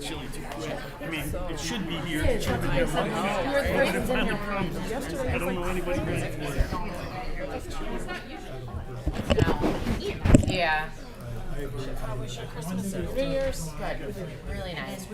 Chili too quick. I mean, it should be here. It should have been here a month ago. But it finally comes. I don't know anybody ready for it. Yeah. Wish you Christmas and New Year's, but really nice.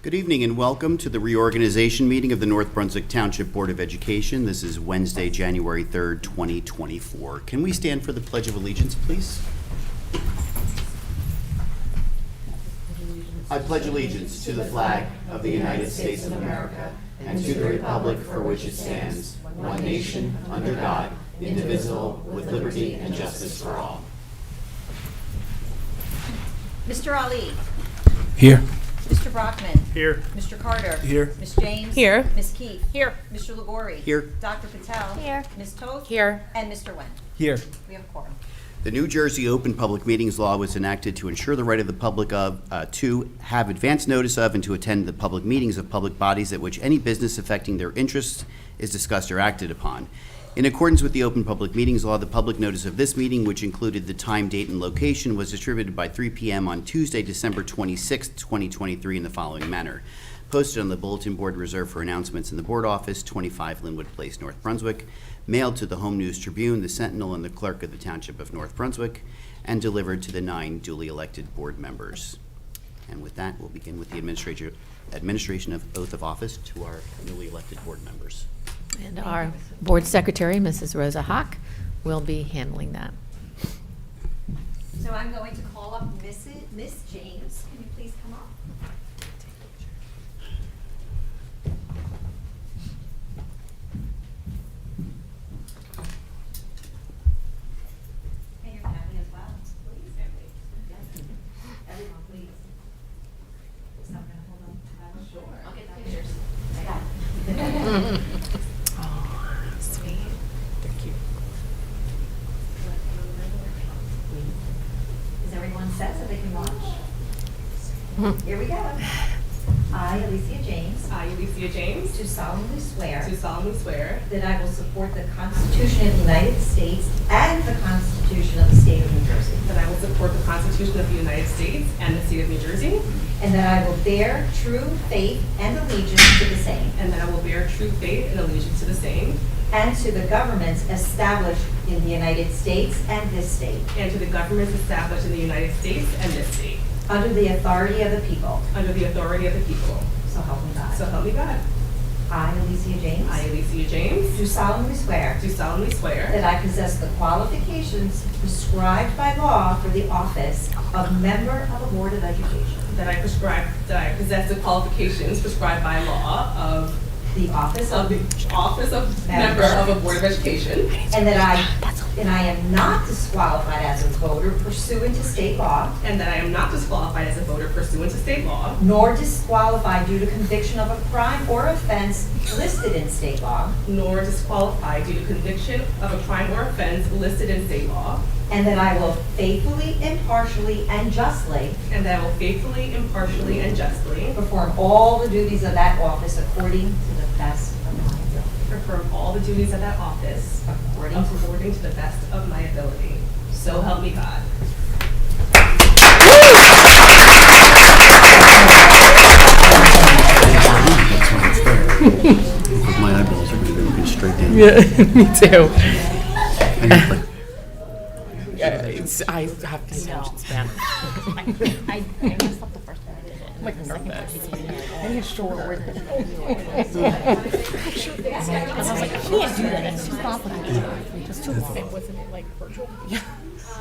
Good evening and welcome to the reorganization meeting of the North Brunswick Township Board of Education. This is Wednesday, January 3rd, 2024. Can we stand for the Pledge of Allegiance, please? I pledge allegiance to the flag of the United States of America and to the republic for which it stands, one nation, under God, indivisible, with liberty and justice for all. Mr. Ali. Here. Mr. Brockman. Here. Mr. Carter. Here. Ms. James. Here. Ms. Keefe. Here. Mr. Liguori. Here. Dr. Patel. Here. Ms. Toth. Here. And Mr. Wen. Here. We have a quorum. The New Jersey Open Public Meetings Law was enacted to ensure the right of the public to have advance notice of and to attend the public meetings of public bodies at which any business affecting their interests is discussed or acted upon. In accordance with the Open Public Meetings Law, the public notice of this meeting, which included the time, date, and location, was distributed by 3 p.m. on Tuesday, December 26, 2023, in the following manner. Posted on the bulletin board reserved for announcements in the board office, 25 Linwood Place, North Brunswick, mailed to the Home News Tribune, the Sentinel, and the Clerk of the Township of North Brunswick, and delivered to the 9 duly elected board members. And with that, we'll begin with the administration of oath of office to our newly elected board members. And our board secretary, Mrs. Rosa Hawk, will be handling that. So I'm going to call up Miss James. Can you please come up? And your family as well, please. Yes. Everyone, please. So I'm gonna hold on. Sure. I'll get the pictures. I got it. Sweet. They're cute. Is everyone set so they can watch? Here we go. I, Alicia James, I, Alicia James, do solemnly swear do solemnly swear that I will support the Constitution of the United States and the Constitution of the State of New Jersey, that I will support the Constitution of the United States and the State of New Jersey, and that I will bear true faith and allegiance to the same, and that I will bear true faith and allegiance to the same, and to the governments established in the United States and this state, and to the governments established in the United States and this state, under the authority of the people. under the authority of the people. So help me God. So help me God. I, Alicia James, I, Alicia James, do solemnly swear do solemnly swear that I possess the qualifications prescribed by law for the office of member of a Board of Education. that I possess the qualifications prescribed by law of The office of, the office of member of a Board of Education, and that I am not disqualified as a voter pursuant to state law, and that I am not disqualified as a voter pursuant to state law, nor disqualified due to conviction of a crime or offense listed in state law, nor disqualified due to conviction of a crime or offense listed in state law, and that I will faithfully, impartially, and justly and that I will faithfully, impartially, and justly perform all the duties of that office according to the best of my ability. perform all the duties of that office according to the best of my ability. So help me God. My eyeballs are going to be looking straight down. Yeah, me too. I got, like, I have the attention span. I messed up the first time I did it. I'm like nervous. I need sure where the I was like, I can't do that. It's too complicated. It's too long. It wasn't like virtual. Yeah.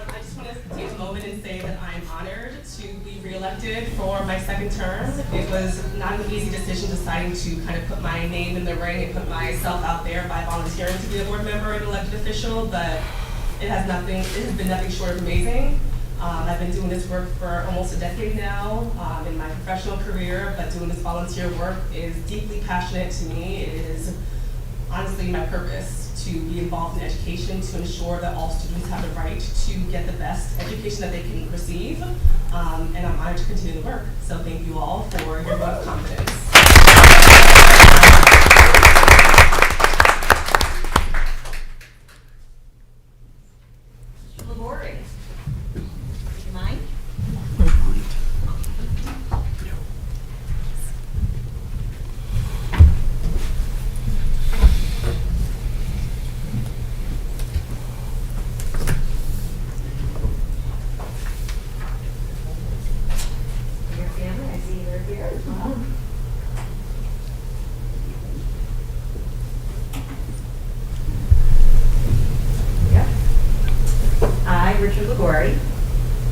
I just want to take a moment and say that I'm honored to be reelected for my second term. It was not an easy decision deciding to kind of put my name in the ring and put myself out there by volunteering to be a board member and elected official, but it has been nothing short of amazing. I've been doing this work for almost a decade now in my professional career, but doing this volunteer work is deeply passionate to me. It is honestly my purpose to be involved in education, to ensure that all students have the right to get the best education that they can receive. And I'm honored to continue the work. So thank you all for your vote of confidence. Mr. Liguori, do you mind? Your family, I see they're here as well. Liguori,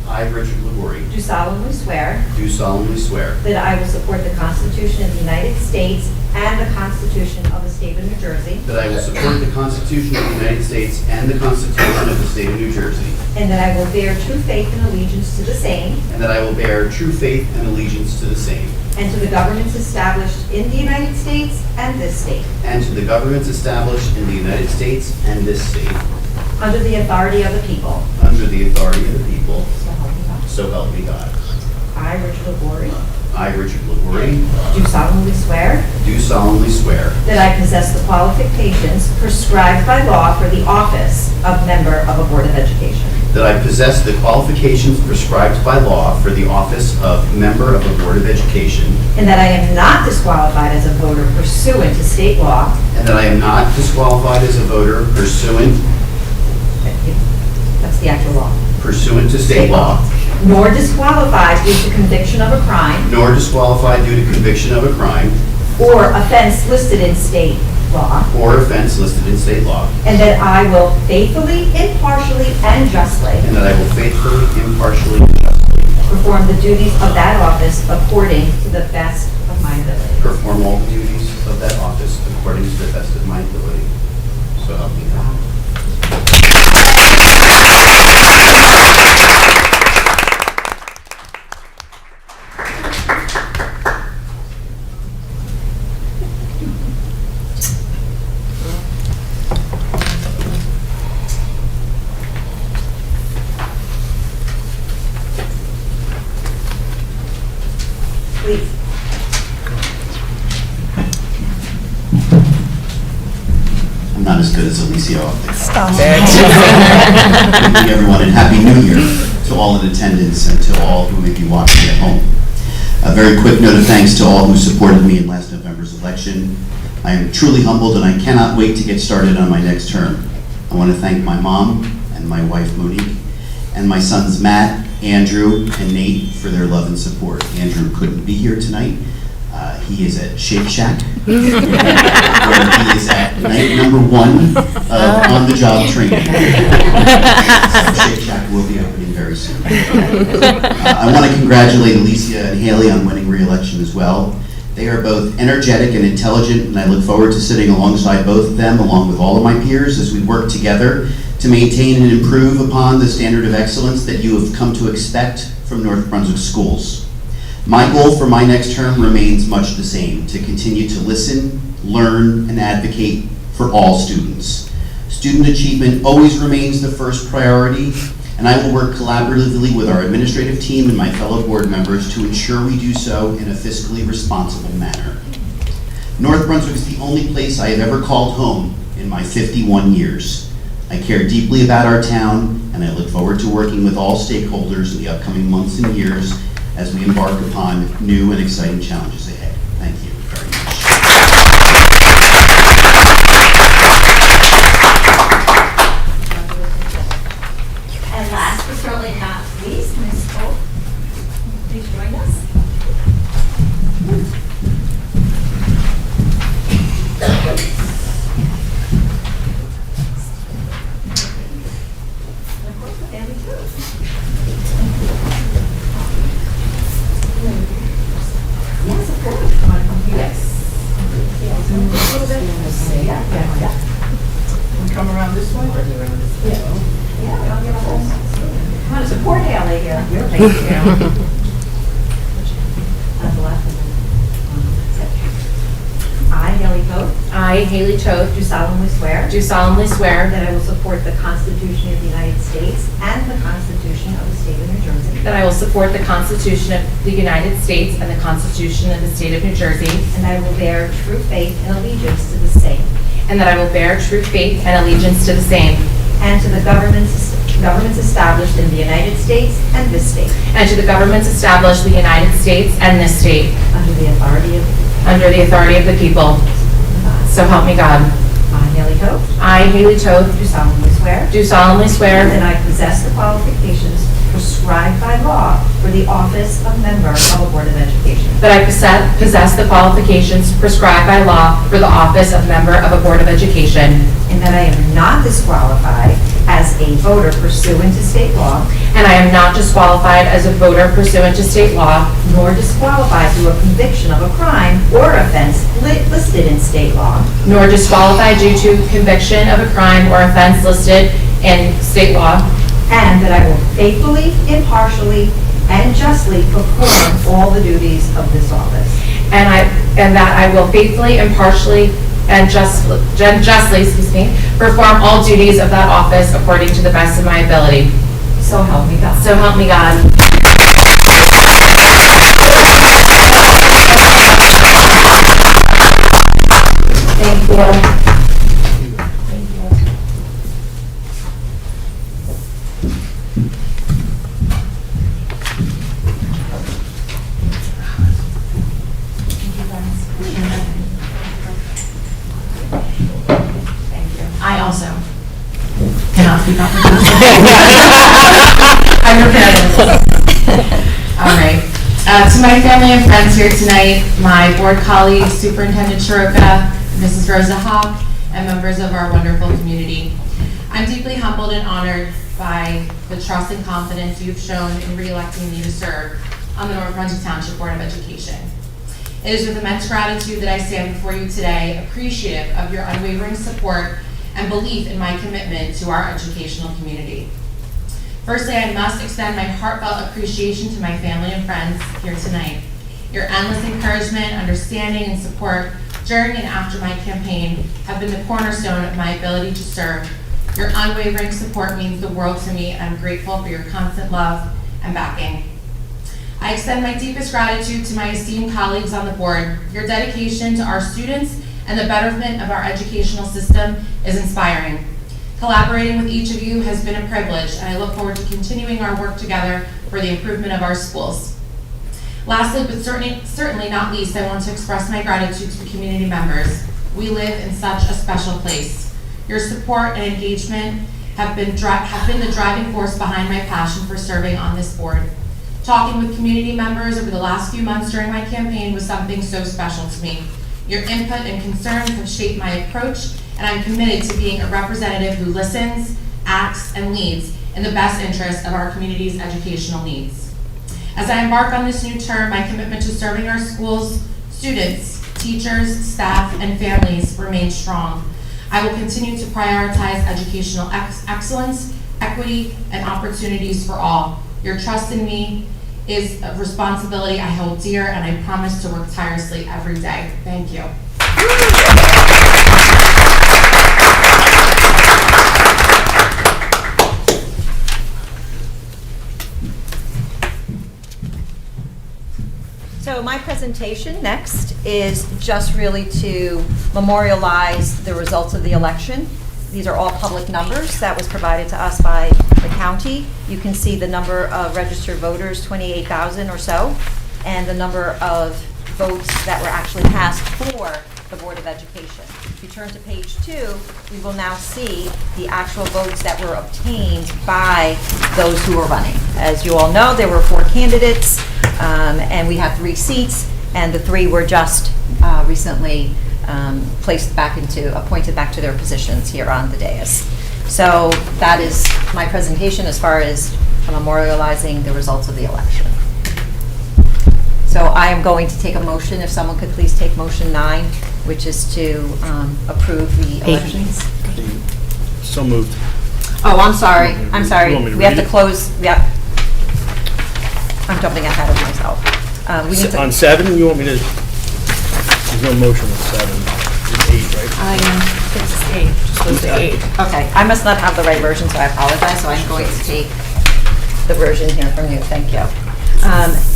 I, Richard Liguori, do solemnly swear do solemnly swear that I will support the Constitution of the United States and the Constitution of the State of New Jersey, that I will support the Constitution of the United States and the Constitution of the State of New Jersey, and that I will bear true faith and allegiance to the same and that I will bear true faith and allegiance to the same, and to the governments established in the United States and this state, and to the governments established in the United States and this state, under the authority of the people. under the authority of the people, So help me God. so help me God. I, Richard Liguori, I, Richard Liguori, do solemnly swear do solemnly swear that I possess the qualifications prescribed by law for the office of member of a Board of Education, that I possess the qualifications prescribed by law for the office of member of a Board of Education, and that I am not disqualified as a voter pursuant to state law, and that I am not disqualified as a voter pursuant that's the actual law, to state law, nor disqualified due to conviction of a crime nor disqualified due to conviction of a crime or offense listed in state law, or offense listed in state law, and that I will faithfully, impartially, and justly and that I will faithfully, impartially, and justly perform the duties of that office according to the best of my ability. perform all the duties of that office according to the best of my ability. So help me God. Please. I'm not as good as Alicia off the cuff. Stop. Good evening, everyone, and Happy New Year to all in attendance and to all who may be watching at home. A very quick note of thanks to all who supported me in last November's election. I am truly humbled and I cannot wait to get started on my next term. I want to thank my mom and my wife Monique and my sons Matt, Andrew, and Nate for their love and support. Andrew couldn't be here tonight. He is at Shake Shack, where he is at night number 1 of on-the-job training. So Shake Shack will be opening very soon. I want to congratulate Alicia and Haley on winning re-election as well. They are both energetic and intelligent, and I look forward to sitting alongside both of them, along with all of my peers, as we work together to maintain and improve upon the standard of excellence that you have come to expect from North Brunswick schools. My goal for my next term remains much the same: to continue to listen, learn, and advocate for all students. Student achievement always remains the first priority, and I will work collaboratively with our administrative team and my fellow board members to ensure we do so in a fiscally responsible manner. North Brunswick is the only place I have ever called home in my 51 years. I care deeply about our town, and I look forward to working with all stakeholders in the upcoming months and years as we embark upon new and exciting challenges ahead. Thank you very much. And last but certainly not least, Ms. Holt, please join us. And of course, the family too. Yes, of course. Come on, come here. Yes. A little bit. Yeah. Come around this way or around this way? Yeah, we all get a whole. Come on, support Haley here. Thank you. The last one. I, Haley Coe, I, Haley Choate, do solemnly swear do solemnly swear that I will support the Constitution of the United States and the Constitution of the State of New Jersey, that I will support the Constitution of the United States and the Constitution of the State of New Jersey, and I will bear true faith and allegiance to the same, and that I will bear true faith and allegiance to the same, and to the governments established in the United States and this state, and to the governments established in the United States and this state, under the authority of under the authority of the people. God. So help me God. I, Haley Toth, I, Haley Toth, do solemnly swear do solemnly swear that I possess the qualifications prescribed by law for the office of member of a Board of Education, that I possess the qualifications prescribed by law for the office of member of a Board of Education, and that I am not disqualified as a voter pursuant to state law, and I am not disqualified as a voter pursuant to state law, nor disqualified through a conviction of a crime or offense listed in state law, nor disqualified due to conviction of a crime or offense listed in state law, and that I will faithfully, impartially, and justly perform all the duties of this office. and that I will faithfully, impartially, and justly, perform all duties of that office according to the best of my ability. So help me God. So help me God. Thank you. I also cannot speak up. I'm prepared. All right. To my family and friends here tonight, my board colleagues, Superintendent Shiroka, Mrs. Rosa Hawk, and members of our wonderful community, I'm deeply humbled and honored by the trust and confidence you've shown in re-electing me to serve on the North Brunswick Township Board of Education. It is with immense gratitude that I stand before you today, appreciative of your unwavering support and belief in my commitment to our educational community. Firstly, I must extend my heartfelt appreciation to my family and friends here tonight. Your endless encouragement, understanding, and support during and after my campaign have been the cornerstone of my ability to serve. Your unwavering support means the world to me, and I'm grateful for your constant love and backing. I extend my deepest gratitude to my esteemed colleagues on the board. Your dedication to our students and the betterment of our educational system is inspiring. Collaborating with each of you has been a privilege, and I look forward to continuing our work together for the improvement of our schools. Lastly, but certainly not least, I want to express my gratitude to the community members. We live in such a special place. Your support and engagement have been the driving force behind my passion for serving on this board. Talking with community members over the last few months during my campaign was something so special to me. Your input and concerns have shaped my approach, and I'm committed to being a representative who listens, acts, and leads in the best interest of our community's educational needs. As I embark on this new term, my commitment to serving our schools, students, teachers, staff, and families remains strong. I will continue to prioritize educational excellence, equity, and opportunities for all. Your trust in me is a responsibility I hold dear, and I promise to work tirelessly every day. Thank you. So my presentation next is just really to memorialize the results of the election. These are all public numbers that was provided to us by the county. You can see the number of registered voters, 28,000 or so, and the number of votes that were actually cast for the Board of Education. If you turn to page 2, we will now see the actual votes that were obtained by those who were running. As you all know, there were 4 candidates, and we have 3 seats, and the 3 were just recently appointed back to their positions here on the dais. So that is my presentation as far as memorializing the results of the election. So I am going to take a motion, if someone could please take motion 9, which is to approve the elections. So moved. Oh, I'm sorry, I'm sorry. You want me to We have read to it? close, yeah. I'm jumping ahead of myself. We need to. On 7, you want me to, there's no motion on 7, it's 8, right? It's 8, just goes to 8. Okay, I must not have the right version, so I apologize. So I'm going to take the version here from you. Thank you.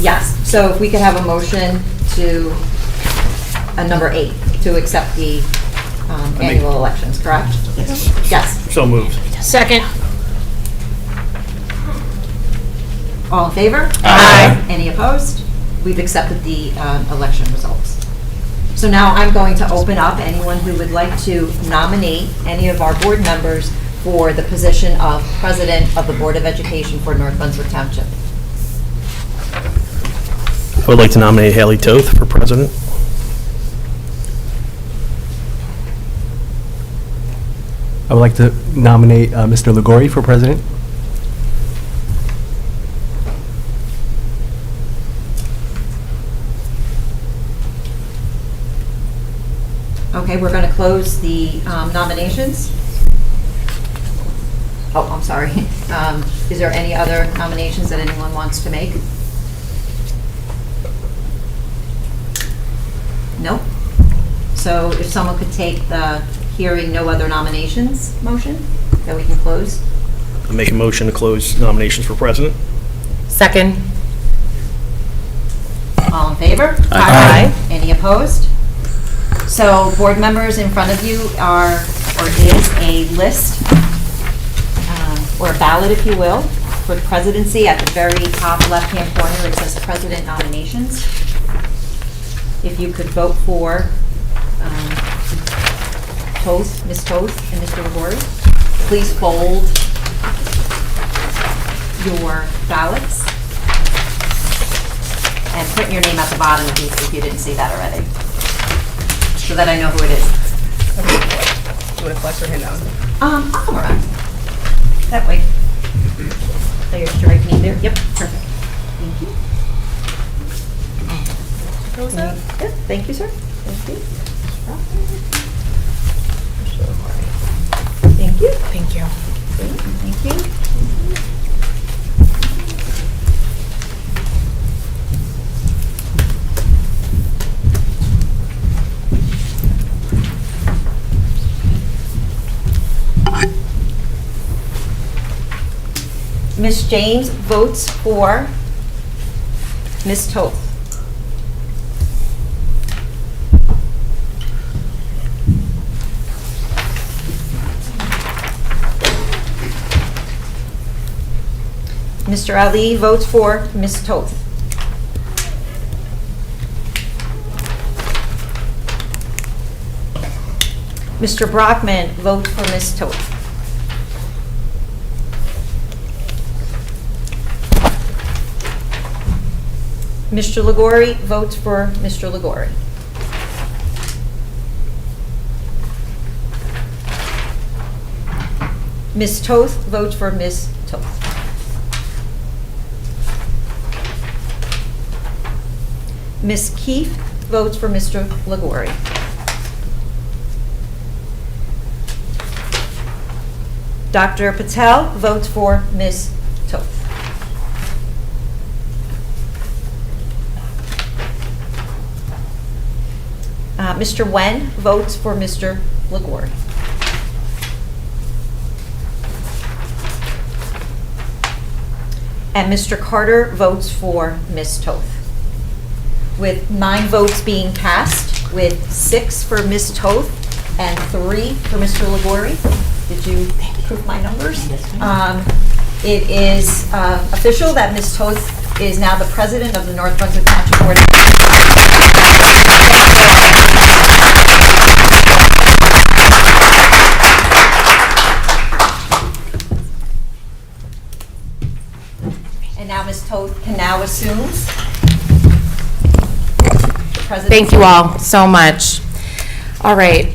Yes, so if we could have a motion to number 8, to accept the annual elections, correct? Yes. So moved. Second. All in favor? Aye. Any opposed? We've accepted the election results. So now I'm going to open up anyone who would like to nominate any of our board members for the position of President of the Board of Education for North Brunswick Township. I would like to nominate Haley Toth for president. I would like to nominate Mr. Ligori for president. Okay, we're going to close the nominations. Oh, I'm sorry. Is there any other nominations that anyone wants to make? Nope. So if someone could take the hearing no other nominations motion, that we can close. I make a motion to close nominations for president. Second. All in favor? Aye. Any opposed? So board members, in front of you is a list, or a ballot, if you will, for presidency. At the very top left-hand corner, it says President Nominations. If you could vote for Toth, Ms. Toth, and Mr. Ligori, please fold your ballots and put your name at the bottom if you didn't see that already, so that I know who it is. Do you want to flex or hand down? I'll come around. That way. So you're strike me there. Yep, perfect. Thank you. Good. Thank you, sir. Thank you. Thank you. Thank you. Thank you. Ms. James votes for Ms. Toth. Mr. Ali votes for Ms. Toth. Mr. Brockman votes for Ms. Toth. Mr. Ligori votes for Mr. Ligori. Ms. Toth votes for Ms. Toth. Ms. Keefe votes for Mr. Ligori. Dr. Patel votes for Ms. Toth. Mr. Wen votes for Mr. Ligori. And Mr. Carter votes for Ms. Toth. With 9 votes being cast, with 6 for Ms. Toth and 3 for Mr. Ligori. Did you approve my numbers? It is official that Ms. Toth is now the president of the North Brunswick Township Board. And now Ms. Toth can now assume the presidency. Thank you all so much. All right.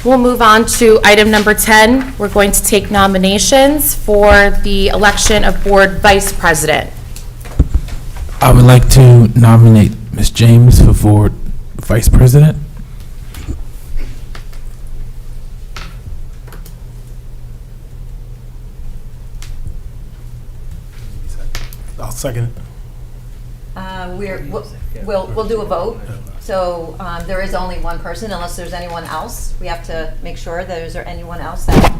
We'll move on to item number 10. We're going to take nominations for the election of board vice president. I would like to nominate Ms. James for board vice president. I'll second it. We'll do a vote. So there is only one person, unless there's anyone else. We have to make sure that is there anyone else that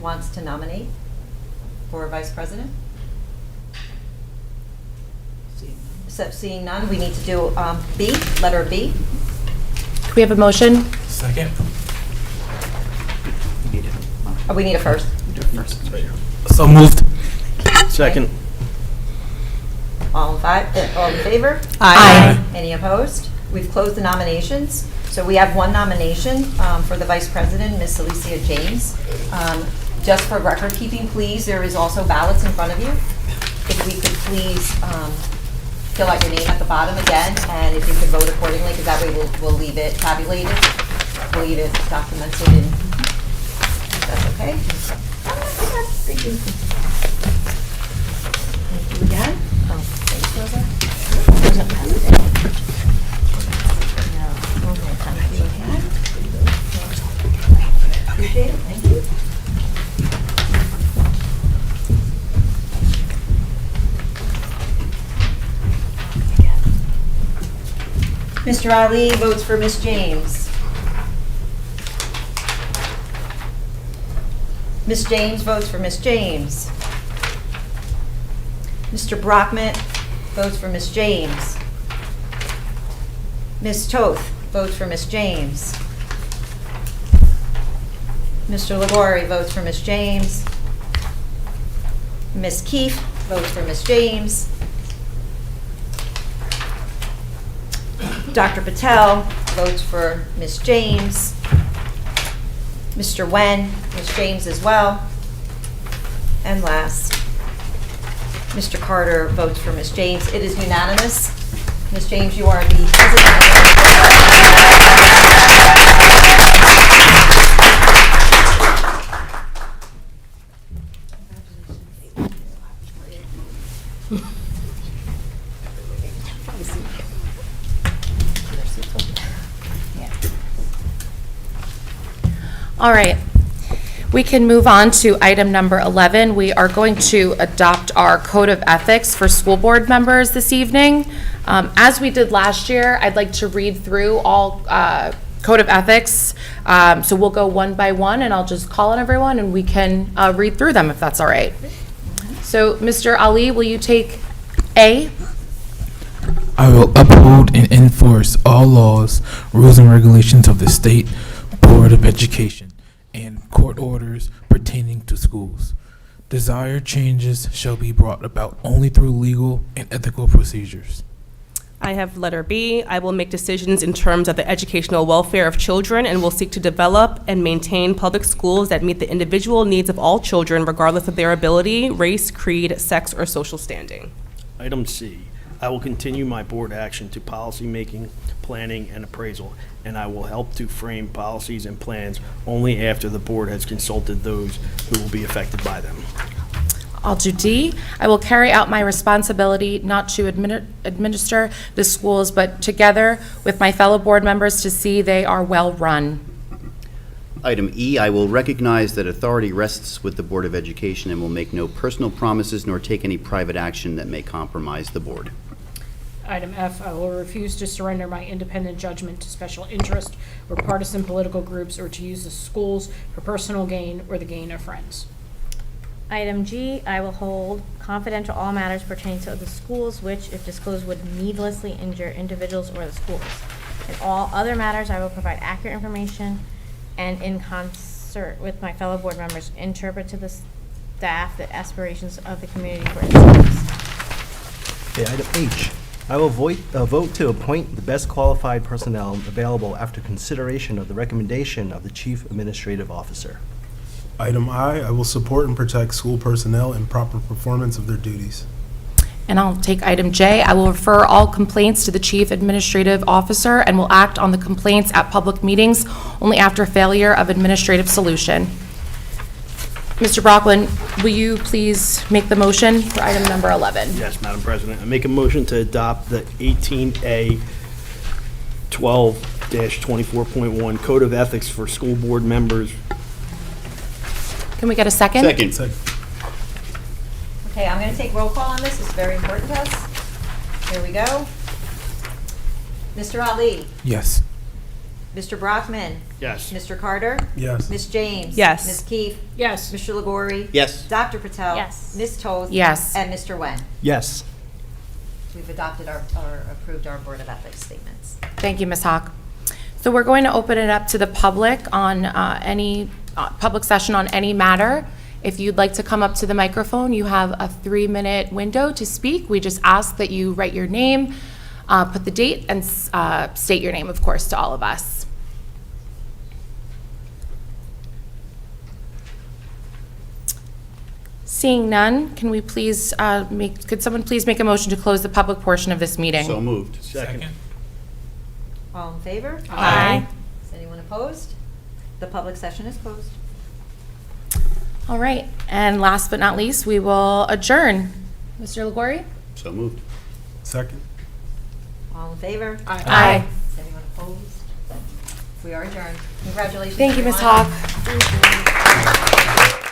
wants to nominate for vice president? So seeing none, we need to do B, letter B. Do we have a motion? Second. Oh, we need a first. So moved. Second. All in favor? Aye. Any opposed? We've closed the nominations. So we have one nomination for the Vice President, Ms. Alicia James. Just for record keeping, please, there is also ballots in front of you. If we could please fill out your name at the bottom again, and if you could vote accordingly, because that way we'll leave it tabulated. We'll leave it documented, and that's okay. Thank you. Thank you again. Oh, thanks, Rosa. Appreciate it, thank you. Mr. Ali votes for Ms. James. Ms. James votes for Ms. James. Mr. Brockman votes for Ms. James. Ms. Toth votes for Ms. James. Mr. Liguori votes for Ms. James. Ms. Keefe votes for Ms. James. Dr. Patel votes for Ms. James. Mr. Wen, Ms. James as well. And last, Mr. Carter votes for Ms. James. It is unanimous. Ms. James, you are the All right, we can move on to item number 11. We are going to adopt our code of ethics for school board members this evening. As we did last year, I'd like to read through all code of ethics. So we'll go one by one, and I'll just call on everyone, and we can read through them if that's all right. So, Mr. Ali, will you take A? I will uphold and enforce all laws, rules, and regulations of the State Board of Education and court orders pertaining to schools. Desired changes shall be brought about only through legal and ethical procedures. I have letter B. I will make decisions in terms of the educational welfare of children and will seek to develop and maintain public schools that meet the individual needs of all children regardless of their ability, race, creed, sex, or social standing. Item C, I will continue my board action to policy making, planning, and appraisal, and I will help to frame policies and plans only after the board has consulted those who will be affected by them. I'll do D. I will carry out my responsibility not to administer the schools, but together with my fellow board members to see they are well-run. Item E, I will recognize that authority rests with the Board of Education and will make no personal promises nor take any private action that may compromise the board. Item F, I will refuse to surrender my independent judgment to special interest or partisan political groups or to use the schools for personal gain or the gain of friends. Item G, I will hold confidential all matters pertaining to the schools which, if disclosed, would needlessly injure individuals or the schools. In all other matters, I will provide accurate information and in concert with my fellow board members, interpret to the staff the aspirations of the community for its schools. Okay, item H, I will vote to appoint the best qualified personnel available after consideration of the recommendation of the Chief Administrative Officer. Item I will support and protect school personnel in proper performance of their duties. And I'll take item J. I will refer all complaints to the Chief Administrative Officer and will act on the complaints at public meetings only after failure of administrative solution. Mr. Brockman, will you please make the motion for item number 11? Yes, Madam President. I make a motion to adopt the 18A 12-24.1 Code of Ethics for School Board Members. Can we get a second? Second. Okay, I'm going to take roll call on this. It's very important to us. Here we go. Mr. Ali. Yes. Mr. Brockman. Yes. Mr. Carter. Yes. Ms. James. Yes. Ms. Keefe. Yes. Mr. Liguori. Yes. Dr. Patel. Yes. Ms. Toth. Yes. And Mr. Wen. Yes. We've adopted or approved our Board of Ethics statements. Thank you, Ms. Hawk. So we're going to open it up to the public on any public session on any matter. If you'd like to come up to the microphone, you have a 3-minute window to speak. We just ask that you write your name, put the date, and state your name, of course, to all of us. Seeing none, can we please could someone please make a motion to close the public portion of this meeting? So moved. Second. All in favor? Aye. Is anyone opposed? The public session is closed. All right, and last but not least, we will adjourn. Mr. Liguori? So moved. Second. All in favor? Aye. Is anyone opposed? We are adjourned. Congratulations. Thank you, Ms. everyone. Hawk.